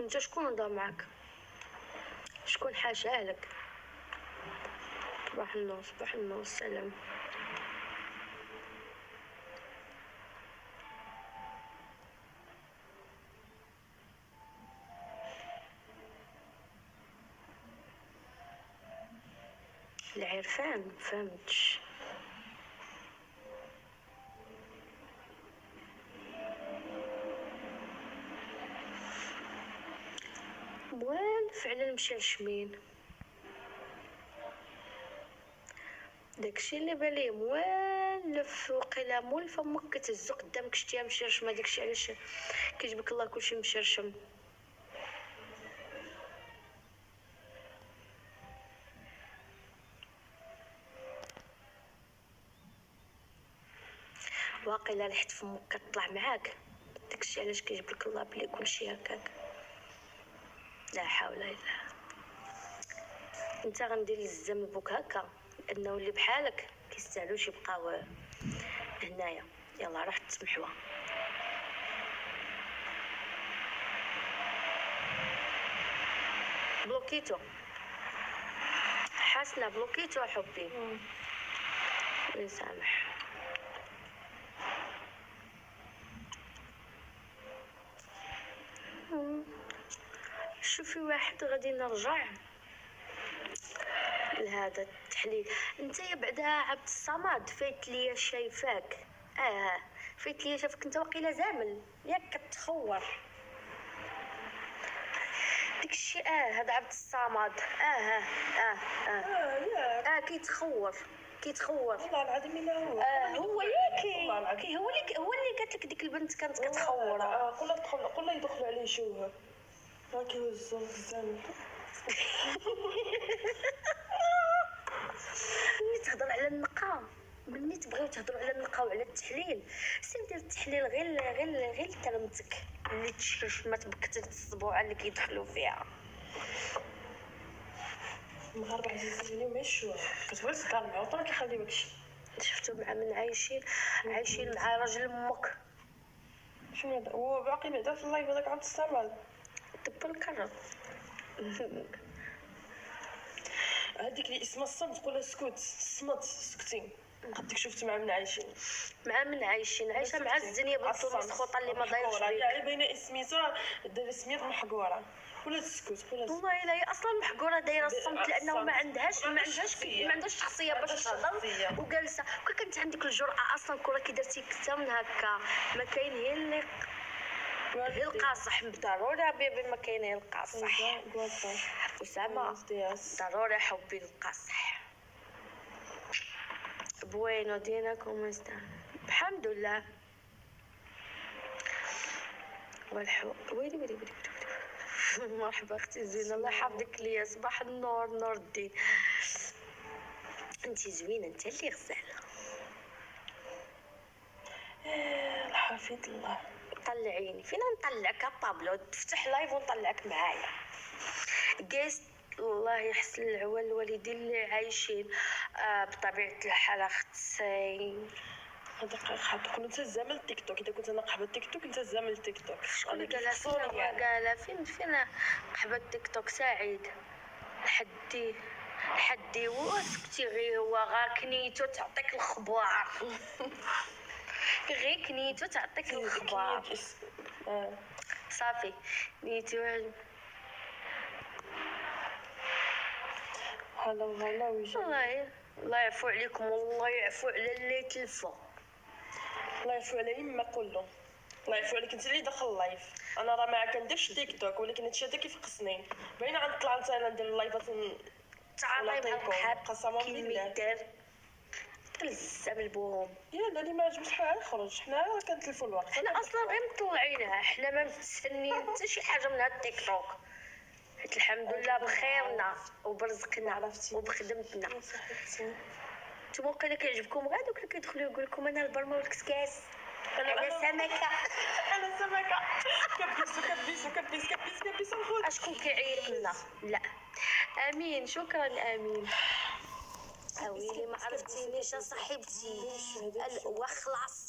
انت شكون هضر معاك؟ شكون حاشاه لك؟ صباح النور، صباح النور، السلام. العرفان فهمتش. وين فعلا مشى لشمين؟ داكشي اللي بالي موالف، وقيلا مول فمك كتهزو قدامك شتيها مشرشمه، داكشي علاش كيجبك الله كلشي مشرشم. واقيلا ريحه فمك كطلع معاك، داكشي علاش كيجبك الله بلي كلشي هكاك. لا حول ولا قوه. انت غندير الزم بوك هكا لانه اللي بحالك كيستاهلوش يبقاو هنايا. يلا راح تسمحوا. بلوكيتو حسنه، بلوكيتو حبي. يسامح. شوفي واحد غادي نرجع لهذا التحليل. انت يا بعدا عبد الصمد فايت ليا شايفاك. فايت ليا شافك انت واقيلا زامل ياك كتخور داكشي. هذا عبد الصمد. كيتخور والله العظيم الا هو ياكي هو اللي قالت لك ديك البنت كانت كتخور. قول يدخلوا عليه شوهه راكي هزوا الزمن. ملي تهضر على النقا، ملي تبغيو تهضروا على النقا وعلى التحليل، سير دير التحليل غير كلمتك اللي تشرشمات بكتت الصبوعه اللي كيدخلوا فيها. المغاربه عزيزين عليهم الشوه، كتبغي تهضر معاه وطرا كيخليو داكشي. شفتو مع من عايشين مع راجل امك. شنو هذا؟ هو باقي بعدا في اللايف هذاك عبد الصمد دب الكرم. هذيك اللي اسمها الصمت قولها سكوت الصمت سكتي. قدك شفت مع من عايشين عايشه مع الزنيه بنت المسخوطه اللي ما دايرش بيك. يعني باينه سميتو دار سميت محقوره ولا تسكت ولا والله الا هي اصلا محقوره دايره الصمت لانه ما عندهاش شخصيه باش تهضر وجالسه. كنت عندك الجرأه اصلا كره كي درتي كتا من هكا ما كاين هي القاصح ضروري بيبي ما كاين هي القاصح. اسامه ضروري حبي القاصح. بوينو دينكم استا الحمد لله. ويلي مرحبا اختي زينه، الله يحفظك ليا. صباح النور، نور الدين. انتي زوينه، انت اللي غزاله. الحفيظ الله. طلعيني فينا نطلعك بابلو، تفتح لايف ونطلعك معايا. قيس الله يحسن العوال الوالدين اللي عايشين بطبيعه الحال اختي. هذا تقول انت زعما التيك توك. اذا كنت انا قحبه التيك توك انت زعما التيك توك. شكون قال فين قحبه التيك توك؟ سعيد حدي واسكتي غير هو غا كنيتو تعطيك الخبار. غير كنيتو تعطيك الخبار صافي نيتو. هلا ويجي. الله يعفو عليكم والله يعفو على اللي تلفوا. الله يعفو على يما كله. الله يعفو عليك انت اللي دخل اللايف. انا راه ما كنديرش تيك توك ولكن هادشي هذا كيفقسني. باينه غنطلع انت انا ندير اللايفات تعاطي معاك قسما بالله تلزم البوم. يلا اللي ما عجبش حال خرج. حنا كنتلفوا الوقت. حنا اصلا غير مطلعينها، حنا ما مستنيين حتى شي حاجه من هاد التيك توك. حيت الحمد لله بخيرنا وبرزقنا وبخدمتنا. نتوما وقيلا كيعجبكم غير دوك اللي كيدخلوا يقول لكم انا البرمه والكسكاس انا سمكه كبيس الخوت. اشكون كيعيط لنا؟ لا امين شكرا امين. ويلي ما عرفتينيش صاحبتي. وخلاص